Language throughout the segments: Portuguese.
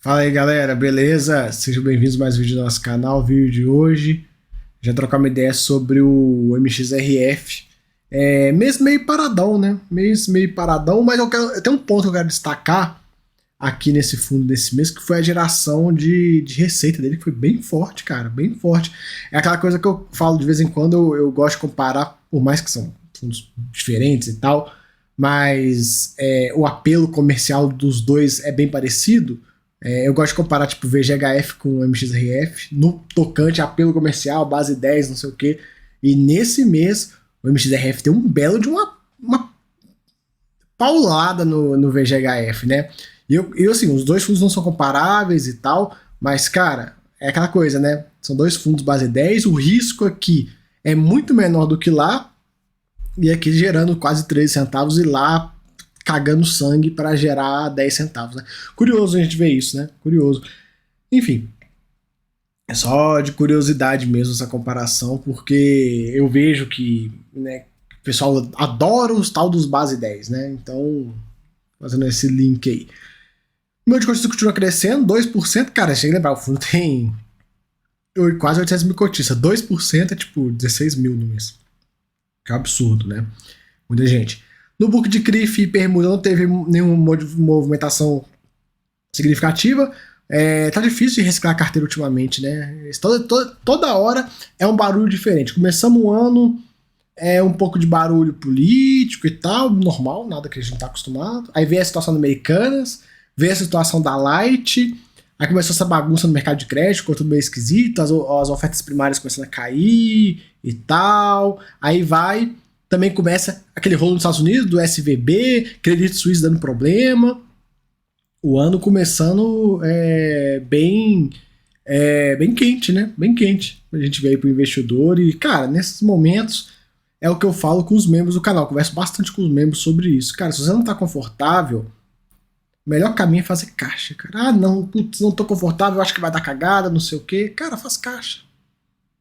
Fala aí galera, beleza? Sejam bem-vindos a mais um vídeo do nosso canal. O vídeo de hoje já trocar uma ideia sobre o MXRF. Mês meio paradão, né? Mês meio paradão, mas eu tenho um ponto que eu quero destacar aqui nesse fundo desse mês, que foi a geração de receita dele, que foi bem forte, cara, bem forte. É aquela coisa que eu falo de vez em quando, eu gosto de comparar, por mais que são fundos diferentes e tal, mas o apelo comercial dos dois é bem parecido. Eu gosto de comparar tipo VGHF com MXRF no tocante apelo comercial, base 10, não sei o que. E nesse mês o MXRF tem um belo de uma paulada no VGHF, né? E assim, os dois fundos não são comparáveis e tal, mas cara, é aquela coisa, né? São dois fundos base 10, o risco aqui é muito menor do que lá, e aqui gerando quase 13 centavos e lá cagando sangue para gerar 10 centavos, né? Curioso a gente ver isso, né? Curioso. Enfim, é só de curiosidade mesmo essa comparação, porque eu vejo que, né, o pessoal adora os tal dos base 10, né? Então, fazendo esse link aí. O meu de cotistas continua crescendo, 2%, cara, chega a lembrar, o fundo tem quase 800 mil cotistas, 2% é tipo 16 mil no mês. Que é um absurdo, né? Muita gente. No book de CRIF e permuta não teve nenhuma movimentação significativa. Tá difícil de reciclar a carteira ultimamente, né? Toda hora é um barulho diferente. Começamos o ano, um pouco de barulho político e tal, normal, nada que a gente não tá acostumado. Aí veio a situação do Americanas, veio a situação da Light, aí começou essa bagunça no mercado de crédito, ficou tudo meio esquisito, as ofertas primárias começando a cair e tal. Aí também começa aquele rolo nos Estados Unidos, do SVB, Credit Suisse dando problema. O ano começando bem quente, né? Bem quente. A gente veio pro investidor e, cara, nesses momentos é o que eu falo com os membros do canal. Eu converso bastante com os membros sobre isso. Cara, se você não tá confortável, o melhor caminho é fazer caixa, cara. Ah, não, putz, não tô confortável, acho que vai dar cagada, não sei o quê. Cara, faz caixa.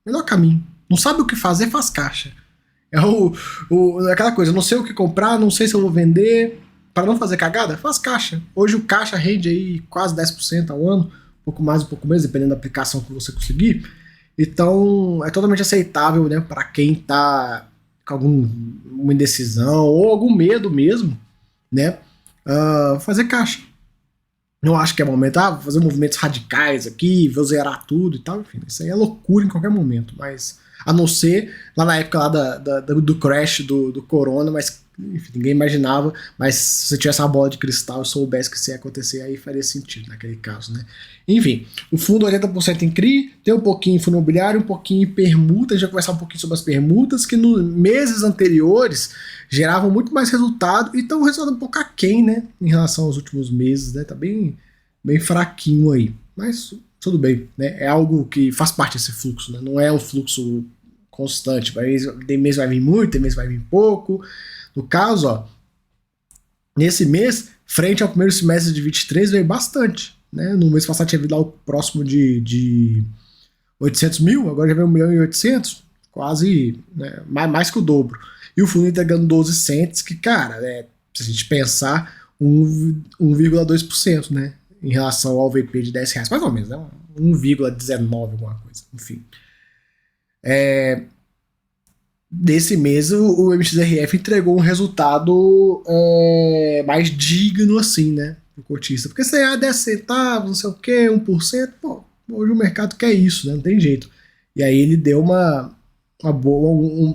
Melhor caminho. Não sabe o que fazer, faz caixa. Aquela coisa, não sei o que comprar, não sei se eu vou vender. Para não fazer cagada, faz caixa. Hoje o caixa rende aí quase 10% ao ano, um pouco mais, um pouco menos, dependendo da aplicação que você conseguir. Então é totalmente aceitável, né, para quem tá com alguma indecisão ou algum medo mesmo, né, fazer caixa. Não acho que é momento, fazer movimentos radicais aqui, vou zerar tudo e tal, enfim, isso aí é loucura em qualquer momento, mas a não ser lá na época lá do crash do corona, mas enfim, ninguém imaginava, mas se você tivesse uma bola de cristal e soubesse que isso ia acontecer, aí faria sentido naquele caso, né? Enfim, o fundo 80% em CRI, tem um pouquinho em fundo imobiliário, um pouquinho em permuta, a gente vai conversar um pouquinho sobre as permutas, que nos meses anteriores geravam muito mais resultado e estão um resultado um pouco aquém, né, em relação aos últimos meses, né? Tá bem fraquinho aí, mas tudo bem, né? É algo que faz parte desse fluxo, né? Não é um fluxo constante, tem mês vai vir muito, tem mês vai vir pouco. No caso, ó, nesse mês, frente ao primeiro semestre de 23, veio bastante, né? No mês passado tinha vindo lá o próximo de 800 mil, agora já veio 1 milhão e 800, quase, né, mais que o dobro. E o fundo entregando 12 cents, que, cara, se a gente pensar, 1,2%, né? Em relação ao VP de 10 reais, mais ou menos, né? 1,19 alguma coisa, enfim. Desse mês o MXRF entregou um resultado mais digno assim, né, pro cotista, porque se é 10 centavos, não sei o que, 1%, pô, hoje o mercado quer isso, né, não tem jeito. E aí ele deu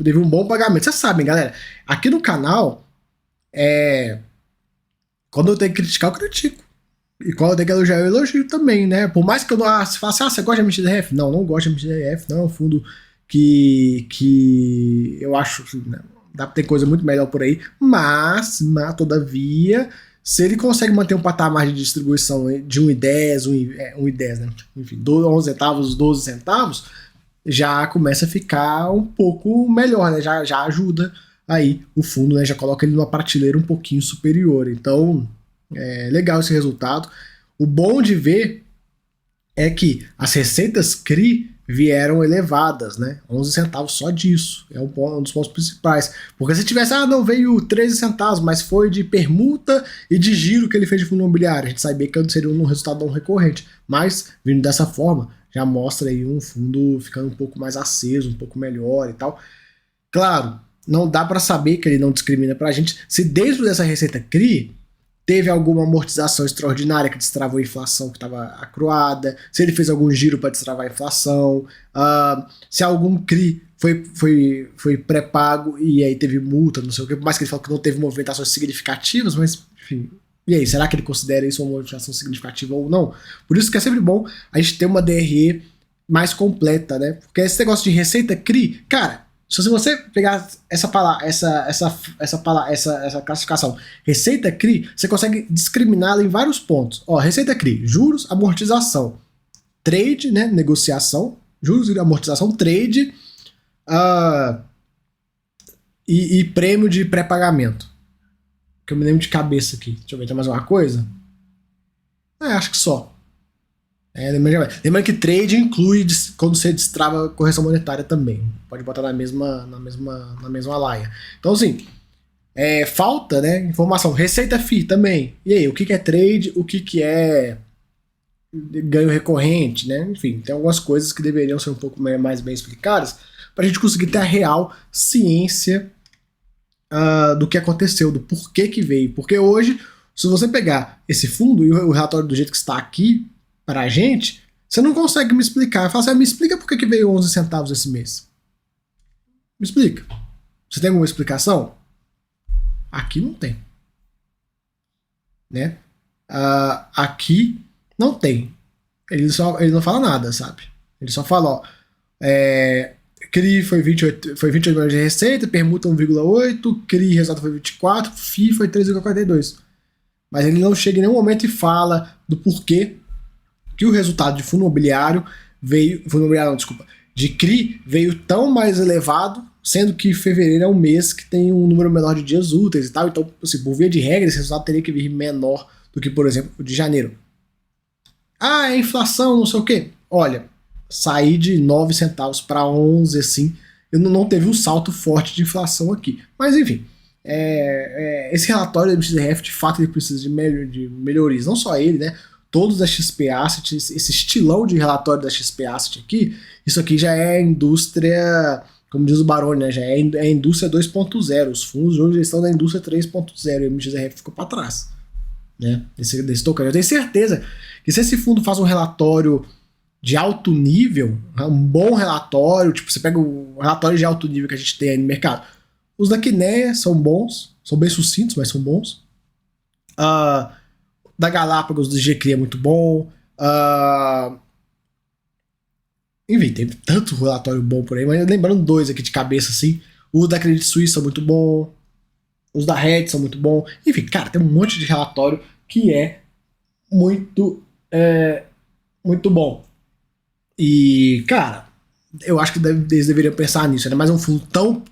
teve um bom pagamento. Vocês sabem, galera, aqui no canal, quando eu tenho que criticar, eu critico. E quando eu tenho que elogiar, eu elogio também, né? Por mais que eu não se faça, você gosta de MXRF? Não gosto de MXRF, não é um fundo que eu acho que, né, dá pra ter coisa muito melhor por aí, mas todavia, se ele consegue manter um patamar de distribuição de 1,10, 1,10, né? Enfim, 11 centavos, 12 centavos, já começa a ficar um pouco melhor, né? Já ajuda aí o fundo, né? Já coloca ele numa prateleira um pouquinho superior. Então, legal esse resultado. O bom de ver é que as receitas CRI vieram elevadas, né? 11 centavos só disso. É um dos pontos principais. Porque se tivesse, não, veio 13 centavos, mas foi de permuta e de giro que ele fez de fundo imobiliário. A gente sabia que seria um resultado não recorrente. Mas, vindo dessa forma, já mostra aí um fundo ficando um pouco mais aceso, um pouco melhor e tal. Claro, não dá para saber que ele não discrimina pra gente se dentro dessa receita CRI teve alguma amortização extraordinária que destravou a inflação que estava acruada, se ele fez algum giro para destravar a inflação, se algum CRI foi pré-pago e aí teve multa, não sei o que, por mais que ele falou que não teve movimentações significativas, mas enfim. E aí, será que ele considera isso uma movimentação significativa ou não? Por isso que é sempre bom a gente ter uma DRE mais completa, né? Porque esse negócio de receita CRI, cara, se você pegar essa classificação, receita CRI, você consegue discriminá-la em vários pontos. Ó, receita CRI, juros, amortização, trade, né, negociação, juros e amortização, trade e prêmio de pré-pagamento. Que eu me lembro de cabeça aqui. Deixa eu ver, tem mais uma coisa? Acho que só. Lembrando que trade inclui quando você destrava correção monetária também. Pode botar na mesma laia. Então, assim, falta, né, informação. Receita FII também. E aí, o que é trade? O que é ganho recorrente, né? Enfim, tem algumas coisas que deveriam ser um pouco mais bem explicadas para a gente conseguir ter a real ciência do que aconteceu, do porquê que veio. Porque hoje, se você pegar esse fundo e o relatório do jeito que está aqui para a gente, você não consegue me explicar. Fala assim, me explica por que veio 11 centavos esse mês. Me explica. Você tem alguma explicação? Aqui não tem. Né? Aqui não tem. Ele não fala nada, sabe? Ele só fala, ó, CRI foi 28 milhões de receita, permuta 1,8, CRI resultado foi 24, FII foi 3,42. Mas ele não chega em nenhum momento e fala do porquê que o resultado de fundo imobiliário de CRI veio tão mais elevado, sendo que fevereiro é um mês que tem um número menor de dias úteis e tal, então, assim, por via de regra, esse resultado teria que vir menor do que, por exemplo, o de janeiro. É inflação, não sei o quê. Olha, sair de 9 centavos para 11, assim, não teve um salto forte de inflação aqui. Mas, enfim, esse relatório do MXRF, de fato, ele precisa de melhorias. Não só ele, né? Todos da XP Asset, esse estilão de relatório da XP Asset aqui, isso aqui já é indústria, como diz o Baroni, né? Já é indústria 2.0. Os fundos de hoje já estão na indústria 3.0 e o MXRF ficou para trás, né? Desse token. Eu tenho certeza que se esse fundo faz um relatório de alto nível, um bom relatório, tipo, você pega o relatório de alto nível que a gente tem aí no mercado, os da Kinea são bons, são bem sucintos, mas são bons. Da Galápagos, do GCRI é muito bom. Enfim, tem tanto relatório bom por aí, mas lembrando dois aqui de cabeça, assim, os da Credit Suisse são muito bons, os da Red são muito bons. Enfim, cara, tem um monte de relatório que é muito bom. E, cara, eu acho que eles deveriam pensar nisso, né? Mas é um fundo tão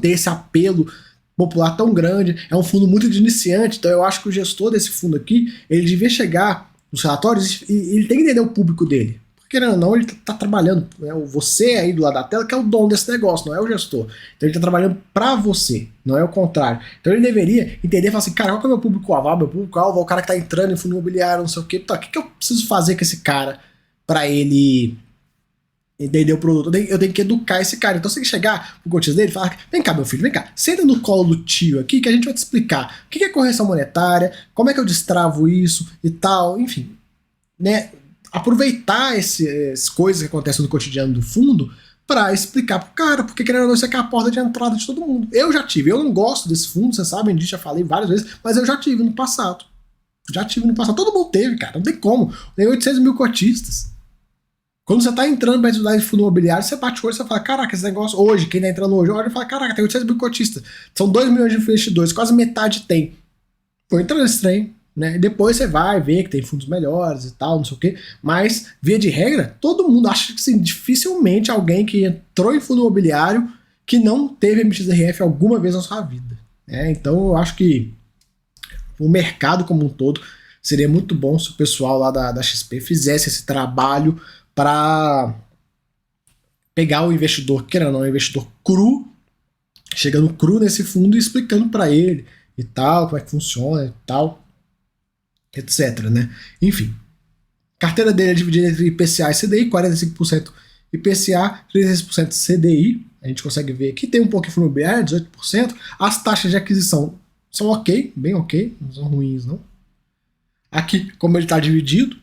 desse apelo popular tão grande, é um fundo muito de iniciante, então eu acho que o gestor desse fundo aqui, ele devia chegar nos relatórios e ele tem que entender o público dele. Porque, querendo ou não, ele tá trabalhando, né? Você aí do lado da tela que é o dono desse negócio, não é o gestor. Então ele tá trabalhando pra você, não é o contrário. Então ele deveria entender e falar assim, cara, qual que é o meu público-alvo? Meu público-alvo é o cara que tá entrando em fundo imobiliário, não sei o quê. Tá, o que eu preciso fazer com esse cara pra ele entender o produto? Eu tenho que educar esse cara. Então você tem que chegar pro coach dele e falar, vem cá, meu filho, vem cá, senta no colo do tio aqui que a gente vai te explicar o que é correção monetária, como é que eu destravo isso e tal, enfim, né? Aproveitar essas coisas que acontecem no cotidiano do fundo para explicar pro cara, porque querendo ou não, isso aqui é a porta de entrada de todo mundo. Eu já tive, eu não gosto desse fundo, vocês sabem disso, já falei várias vezes, mas eu já tive no passado. Todo mundo teve, cara, não tem como. Tem 800 mil cotistas. Quando você tá entrando para estudar de fundo imobiliário, você bate o olho e você fala, caraca, esse negócio hoje, quem tá entrando hoje, olha e fala, caraca, tem 800 mil cotistas, são 2 milhões de investidores, quase metade tem. Vou entrar nesse trem, né? E depois você vai ver que tem fundos melhores e tal, não sei o quê, mas, via de regra, todo mundo acha que assim, dificilmente alguém que entrou em fundo imobiliário que não teve MXRF alguma vez na sua vida, né? Então eu acho que o mercado como um todo seria muito bom se o pessoal lá da XP fizesse esse trabalho para pegar o investidor, querendo ou não, o investidor cru, chegando cru nesse fundo e explicando para ele e tal, como é que funciona e tal, etc, né? Enfim, a carteira dele é dividida entre IPCA e CDI, 45% IPCA, 36% CDI, a gente consegue ver aqui, tem um pouco de fundo imobiliário, 18%, as taxas de aquisição são ok, bem ok, não são ruins não. Aqui, como ele está dividido,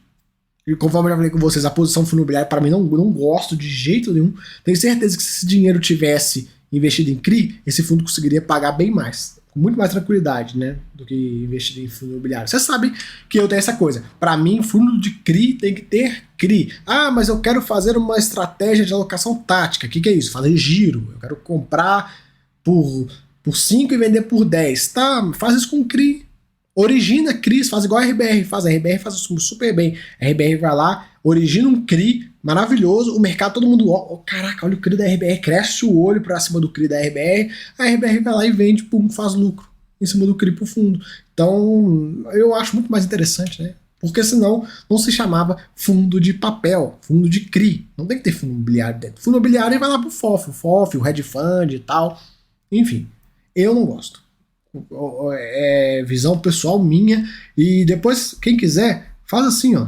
e conforme eu já falei com vocês, a posição fundo imobiliário para mim não gosto de jeito nenhum. Tenho certeza que se esse dinheiro tivesse investido em CRI, esse fundo conseguiria pagar bem mais, com muito mais tranquilidade, né, do que investido em fundo imobiliário. Vocês sabem que eu tenho essa coisa. Para mim, fundo de CRI tem que ter CRI. Ah, mas eu quero fazer uma estratégia de alocação tática. O que é isso? Fazer giro. Eu quero comprar por 5 e vender por 10. Tá, faz isso com CRI. Origina CRIs, faz igual a RBR faz. A RBR faz isso super bem. A RBR vai lá, origina um CRI maravilhoso, o mercado, todo mundo, caraca, olha o CRI da RBR, cresce o olho pra cima do CRI da RBR, a RBR vai lá e vende, pum, faz lucro em cima do CRI pro fundo. Então, eu acho muito mais interessante, né? Porque senão não se chamava fundo de papel, fundo de CRI. Não tem que ter fundo imobiliário dentro. Fundo imobiliário vai lá pro FOF, o hedge fund e tal. Enfim, eu não gosto. É visão pessoal minha. E depois, quem quiser, faz assim, ó.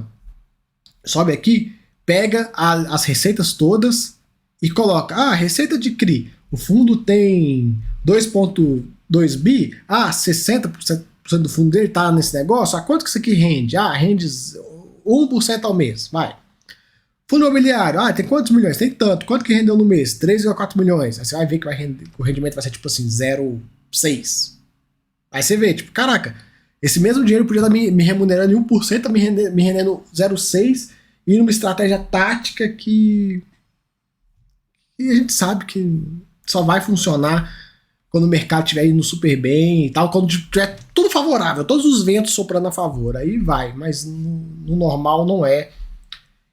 Sobe aqui, pega as receitas todas e coloca, receita de CRI. O fundo tem 2,2 bi, 60% do fundo dele tá nesse negócio. Quanto que isso aqui rende? Rende 1% ao mês, vai. Fundo imobiliário, tem quantos milhões? Tem tanto. Quanto que rendeu no mês? 3,4 milhões. Aí você vai ver que o rendimento vai ser tipo assim, 0,6. Aí você vê, tipo, caraca, esse mesmo dinheiro podia estar me remunerando em 1%, tá me rendendo 0,6% e numa estratégia tática que a gente sabe que só vai funcionar quando o mercado estiver indo super bem e tal, quando tiver tudo favorável, todos os ventos soprando a favor, aí vai, mas no normal não é.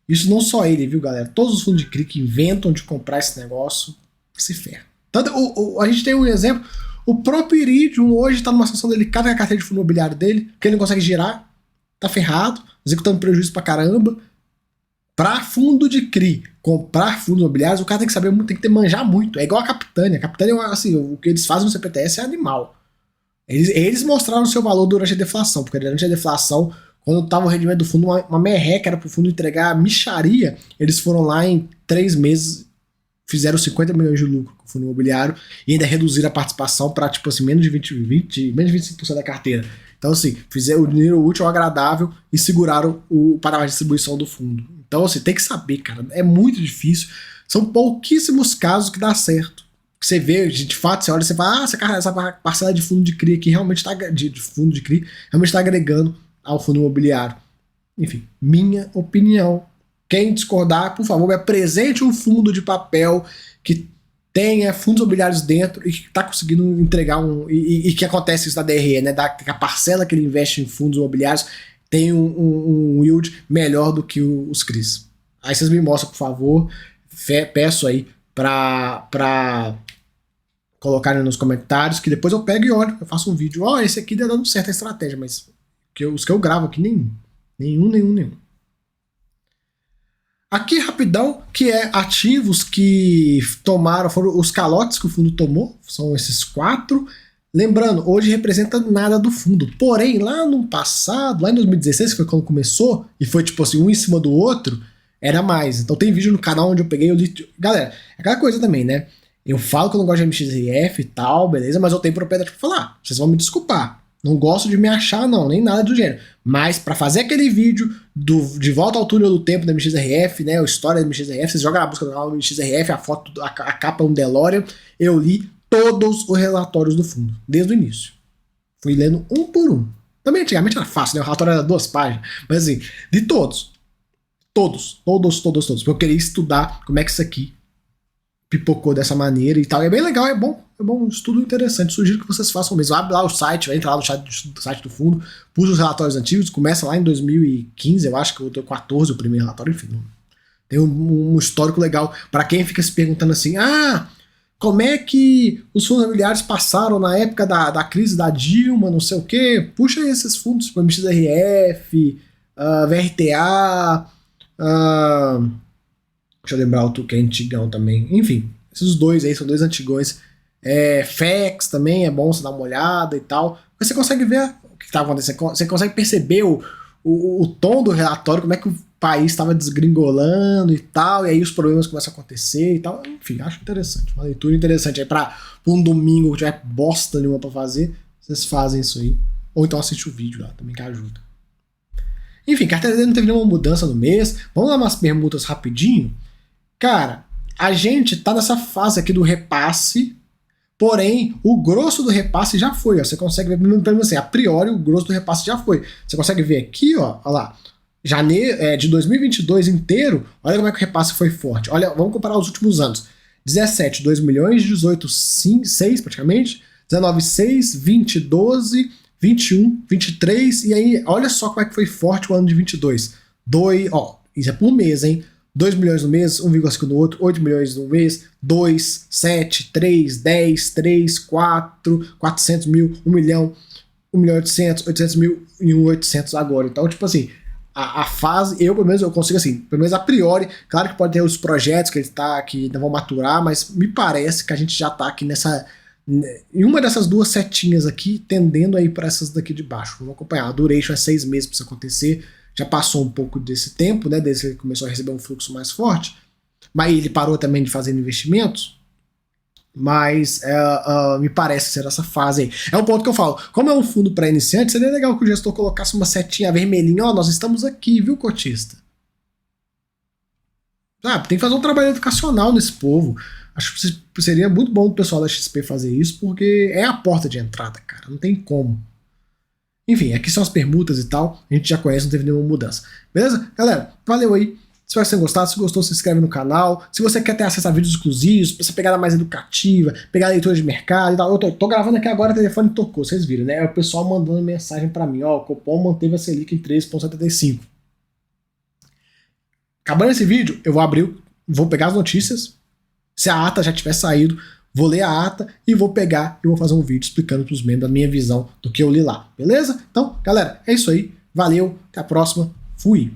Isso não só ele, viu, galera? Todos os fundos de CRI que inventam de comprar esse negócio se ferram. Tanto, a gente tem um exemplo. O próprio Iridium hoje está numa situação delicada com a carteira de fundo imobiliário dele, porque ele não consegue girar, tá ferrado, executando prejuízo pra caramba. Para fundo de CRI, comprar fundos imobiliários, o cara tem que saber muito, tem que ter manjar muito. É igual a Capitânia. A Capitânia, assim, o que eles fazem no CPTS é animal. Eles mostraram o seu valor durante a deflação, porque durante a deflação, quando estava o rendimento do fundo, uma merreca era pro fundo entregar micharia, eles foram lá em 3 meses, fizeram 50 milhões de lucro com o fundo imobiliário e ainda reduziram a participação para, tipo assim, menos de 25% da carteira. Então, assim, fizeram o dinheiro útil ao agradável e seguraram o patamar de distribuição do fundo. Então, assim, tem que saber, cara, é muito difícil. São pouquíssimos casos que dá certo. Você vê, de fato, você olha e você fala, essa parcela de fundo de CRI aqui realmente está de fundo de CRI realmente está agregando ao fundo imobiliário. Enfim, minha opinião. Quem discordar, por favor, me apresente um fundo de papel que tenha fundos imobiliários dentro e que está conseguindo entregar e que acontece isso na DRE, né? Que a parcela que ele investe em fundos imobiliários tem um yield melhor do que os CRIs. Aí vocês me mostram, por favor. Peço aí para colocarem nos comentários, que depois eu pego e olho, eu faço um vídeo. Esse aqui tá dando certo a estratégia, mas os que eu gravo aqui, nenhum. Aqui, rapidão, que é ativos que tomaram, foram os calotes que o fundo tomou, são esses 4. Lembrando, hoje representa nada do fundo. Porém, lá no passado, lá em 2016, que foi quando começou, e foi tipo assim, um em cima do outro, era mais. Então tem vídeo no canal onde eu peguei, eu li. Galera, é aquela coisa também, né? Eu falo que eu não gosto de MXRF e tal, beleza, mas eu tenho propriedade pra falar. Vocês vão me desculpar. Não gosto de me achar, não, nem nada do gênero. Mas para fazer aquele vídeo de volta ao túnel do tempo da MXRF, né? A história da MXRF, vocês jogam na busca do canal da MXRF, a foto, a capa é um DeLorean. Eu li todos os relatórios do fundo, desde o início. Fui lendo um por um. Também antigamente era fácil, né? O relatório era 2 páginas. Mas assim, de todos. Todos. Porque eu queria estudar como é que isso aqui pipocou dessa maneira e tal. É bem legal, é bom, um estudo interessante. Sugiro que vocês façam mesmo. Abre lá o site, entra lá no site do fundo, puxa os relatórios antigos, começa lá em 2015, eu acho que eu tenho 14 o primeiro relatório, enfim. Tem um histórico legal para quem fica se perguntando assim, como é que os fundos imobiliários passaram na época da crise da Dilma, não sei o quê. Puxa esses fundos, tipo MXRF, VRTA, Deixa eu lembrar outro que é antigão também. Enfim, esses dois aí são dois antigões. FX também é bom você dar uma olhada e tal. Mas você consegue ver o que estava acontecendo. Você consegue perceber o tom do relatório, como é que o país estava desgringolando e tal. E aí os problemas começam a acontecer e tal. Enfim, acho interessante. Uma leitura interessante aí para um domingo que tiver bosta nenhuma para fazer. Vocês fazem isso aí. Ou então assiste o vídeo lá também, que ajuda. Enfim, carteira não teve nenhuma mudança no mês. Vamos lá umas permutas rapidinho. Cara, a gente tá nessa fase aqui do repasse, porém, o grosso do repasse já foi. Ó. Você consegue ver, pelo menos assim, a priori, o grosso do repasse já foi. Você consegue ver aqui, ó lá, janeiro de 2022 inteiro, olha como é que o repasse foi forte. Olha, vamos comparar os últimos anos. 17, 2 milhões, 18, 6 praticamente, 19, 6, 20, 12, 21, 23, e aí, olha só como é que foi forte o ano de 22. Isso é por mês, hein? 2 milhões no mês, 1,5 no outro, 8 milhões no mês, 2, 7, 3, 10, 3, 4, 400 mil, 1 milhão, 1 milhão e 800, 800 mil e 1.800 agora. Então, tipo assim, a fase, pelo menos eu consigo assim, pelo menos a priori, claro que pode ter os projetos que que ainda vão maturar, mas me parece que a gente já tá aqui em uma dessas duas setinhas aqui, tendendo a ir para essas daqui de baixo. Vamos acompanhar. A duration é 6 meses para isso acontecer. Já passou um pouco desse tempo, né? Desde que ele começou a receber um fluxo mais forte. Mas ele parou também de fazer investimentos. Mas me parece ser essa fase aí. É um ponto que eu falo. Como é um fundo para iniciante, seria legal que o gestor colocasse uma setinha vermelhinha. Ó, nós estamos aqui, viu, cotista? Tem que fazer um trabalho educacional nesse povo. Acho que seria muito bom o pessoal da XP fazer isso, porque é a porta de entrada, cara. Não tem como. Enfim, aqui são as permutas e tal. A gente já conhece, não teve nenhuma mudança. Beleza? Galera, valeu aí. Espero que você tenha gostado. Se gostou, se inscreve no canal. Se você quer ter acesso a vídeos exclusivos, pra você pegada mais educativa, pegar leitura de mercado e tal. Eu tô gravando aqui agora, o telefone tocou, vocês viram, né? É o pessoal mandando mensagem pra mim. Ó, o Copom manteve a Selic em 13,75. Acabando esse vídeo, eu vou pegar as notícias. Se a ata já tiver saído, vou ler a ata e vou pegar e vou fazer um vídeo explicando para os membros a minha visão do que eu li lá, beleza? Então, galera, é isso aí. Valeu, até a próxima. Fui!